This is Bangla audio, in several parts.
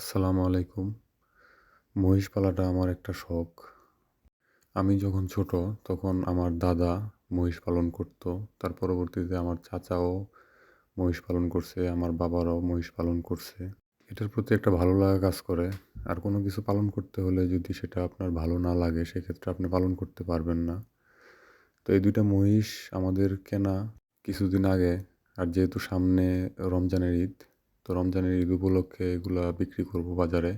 আসসালামু আলাইকুম। মহিষ পালাটা আমার একটা শখ। আমি যখন ছোট তখন আমার দাদা মহিষ পালন করতো। তার পরবর্তীতে আমার চাচাও মহিষ পালন করছে, আমার বাবারাও মহিষ পালন করছে। এটার প্রতি একটা ভালো লাগা কাজ করে। আর কোনো কিছু পালন করতে হলে যদি সেটা আপনার ভালো না লাগে সেক্ষেত্রে আপনি পালন করতে পারবেন না। তো এই ২ টা মহিষ আমাদের কেনা কিছুদিন আগে। আর যেহেতু সামনে রমজানের ঈদ, তো রমজানের ঈদ উপলক্ষে এগুলা বিক্রি করব বাজারে।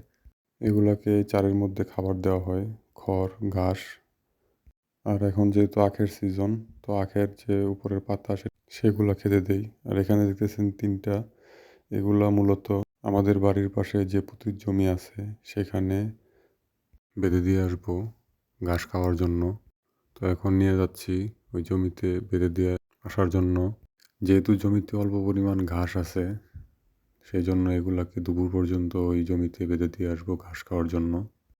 এগুলাকে চারের মধ্যে খাবার দেওয়া হয়, খড়, ঘাস। আর এখন যেহেতু আখের সিজন, তো আখের যে উপরের পাতা সেগুলা খেতে দেই। আর এখানে দেখতেছেন ৩ টা, এগুলা মূলত আমাদের বাড়ির পাশে যে পতির জমি আছে সেখানে বেঁধে দিয়ে আসবো ঘাস খাওয়ার জন্য। তো এখন নিয়ে যাচ্ছি ওই জমিতে বেঁধে দিয়ে আসার জন্য। যেহেতু জমিতে অল্প পরিমাণ ঘাস আছে, সেজন্য এগুলাকে দুপুর পর্যন্ত ওই জমিতে বেঁধে দিয়ে আসবো ঘাস খাওয়ার জন্য।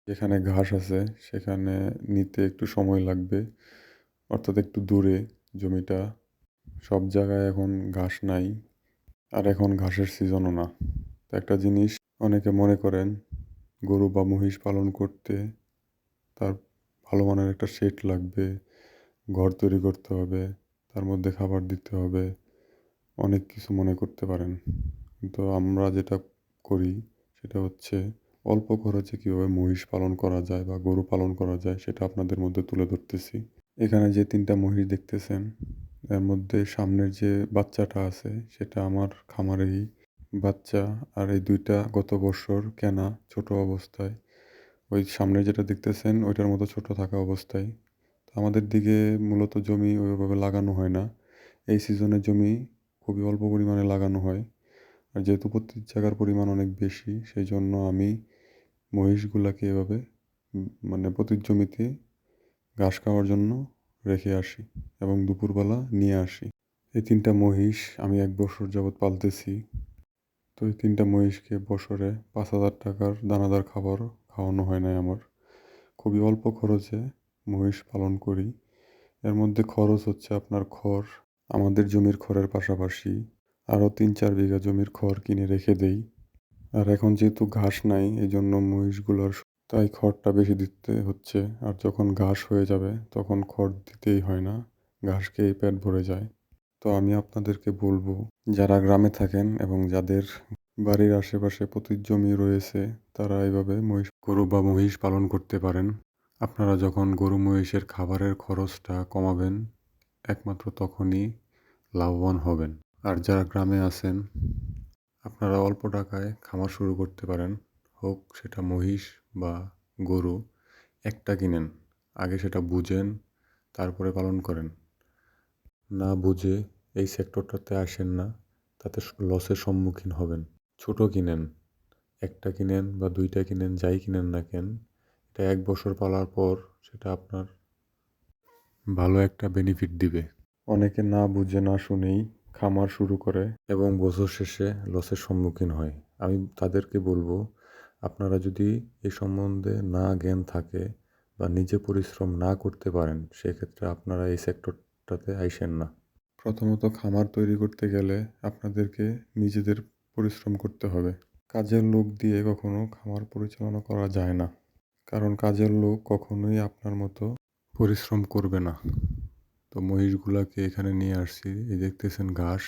যেখানে ঘাস আছে সেখানে নিতে একটু সময় লাগবে, অর্থাৎ একটু দূরে জমিটা। সব জায়গায় এখন ঘাস নাই, আর এখন ঘাসের সিজনও না। তো একটা জিনিস অনেকে মনে করেন, গরু বা মহিষ পালন করতে তার ভালো মানের একটা শেড লাগবে, ঘর তৈরি করতে হবে, তার মধ্যে খাবার দিতে হবে, অনেক কিছু মনে করতে পারেন। কিন্তু আমরা যেটা করি সেটা হচ্ছে অল্প খরচে কীভাবে মহিষ পালন করা যায় বা গরু পালন করা যায় সেটা আপনাদের মধ্যে তুলে ধরতেছি। এখানে যে ৩ টা মহিষ দেখতেছেন, এর মধ্যে সামনের যে বাচ্চাটা আছে সেটা আমার খামারেরই বাচ্চা। আর এই ২ টা গত বছর কেনা ছোট অবস্থায়। ওই সামনে যেটা দেখতেছেন ওইটার মতো ছোট থাকা অবস্থায়। তো আমাদের দিকে মূলত জমি ওইভাবে লাগানো হয় না। এই সিজনে জমি খুবই অল্প পরিমাণে লাগানো হয়। আর যেহেতু প্রতি জায়গার পরিমাণ অনেক বেশি, সেজন্য আমি মহিষগুলাকে এভাবে মানে প্রতি জমিতে ঘাস খাওয়ার জন্য রেখে আসি এবং দুপুরবেলা নিয়ে আসি। এই ৩ টা মহিষ আমি ১ বছর যাবৎ পালতেছি। তো এই ৩ টা মহিষকে বছরে ৳৫,০০০ দানাদার খাবার খাওয়ানো হয় নাই আমার। খুবই অল্প খরচে মহিষ পালন করি। এর মধ্যে খরচ হচ্ছে আপনার খড়। আমাদের জমির খড়ের পাশাপাশি আরও ৩-৪ বিঘা জমির খড় কিনে রেখে দেই। আর এখন যেহেতু ঘাস নাই এজন্য মহিষগুলোর তাই খড়টা বেশি দিতে হচ্ছে। আর যখন ঘাস হয়ে যাবে তখন খড় দিতেই হয় না, ঘাস খেয়েই পেট ভরে যায়। তো আমি আপনাদেরকে বলবো, যারা গ্রামে থাকেন এবং যাদের বাড়ির আশেপাশে পতিত জমি রয়েছে তারা এভাবে গরু বা মহিষ পালন করতে পারেন। আপনারা যখন গরু মহিষের খাবারের খরচটা কমাবেন, একমাত্র তখনই লাভবান হবেন। আর যারা গ্রামে আছেন আপনারা অল্প টাকায় খামার শুরু করতে পারেন, হোক সেটা মহিষ বা গরু। একটা কিনেন, আগে সেটা বুঝেন, তারপরে পালন করেন। না বুঝে এই সেক্টরটাতে আসেন না, তাতে লসের সম্মুখীন হবেন। ছোট কিনেন, একটা কিনেন বা ২ টা কিনেন, যাই কিনেন না কেন, এটা ১ বছর পালার পর সেটা আপনার ভালো একটা বেনিফিট দিবে। অনেকে না বুঝে না শুনেই খামার শুরু করে এবং বছর শেষে লসের সম্মুখীন হয়। আমি তাদেরকে বলবো, আপনারা যদি এ সম্বন্ধে না জ্ঞান থাকে বা নিজে পরিশ্রম না করতে পারেন, সেক্ষেত্রে আপনারা এই সেক্টরটাতে আইসেন না। প্রথমত খামার তৈরি করতে গেলে আপনাদেরকে নিজেদের পরিশ্রম করতে হবে। কাজের লোক দিয়ে কখনো খামার পরিচালনা করা যায় না। কারণ কাজের লোক কখনোই আপনার মতো পরিশ্রম করবে না। তো মহিষগুলাকে এখানে নিয়ে আসছি, এই দেখতেছেন ঘাস,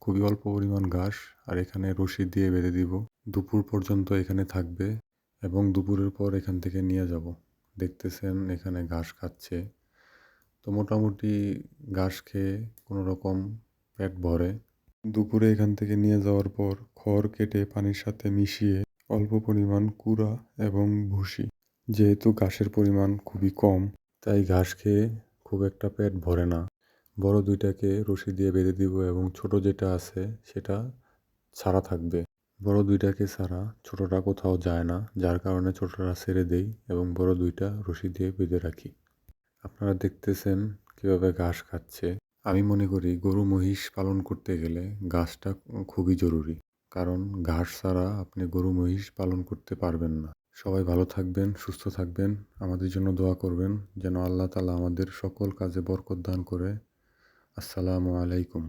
খুবই অল্প পরিমাণ ঘাস। আর এখানে রশি দিয়ে বেঁধে দিব, দুপুর পর্যন্ত এখানে থাকবে এবং দুপুরের পর এখান থেকে নিয়ে যাব। দেখতেছেন এখানে ঘাস খাচ্ছে। তো মোটামুটি ঘাস খেয়ে কোনো রকম পেট ভরে। দুপুরে এখান থেকে নিয়ে যাওয়ার পর খড় কেটে পানির সাথে মিশিয়ে অল্প পরিমাণ কুড়া এবং ভুসি, যেহেতু ঘাসের পরিমাণ খুবই কম তাই ঘাস খেয়ে খুব একটা পেট ভরে না। বড় ২ টাকে রশি দিয়ে বেঁধে দিব এবং ছোট যেটা আছে সেটা ছাড়া থাকবে। বড় ২ টাকে ছাড়া ছোটটা কোথাও যায় না, যার কারণে ছোটটা ছেড়ে দেই এবং বড় ২ টা রশি দিয়ে বেঁধে রাখি। আপনারা দেখতেছেন কীভাবে ঘাস খাচ্ছে। আমি মনে করি গরু মহিষ পালন করতে গেলে ঘাসটা খুবই জরুরি। কারণ ঘাস ছাড়া আপনি গরু মহিষ পালন করতে পারবেন না। সবাই ভালো থাকবেন, সুস্থ থাকবেন, আমাদের জন্য দোয়া করবেন যেন আল্লাহ তাআলা আমাদের সকল কাজে বরকত দান করে। আসসালামু আলাইকুম।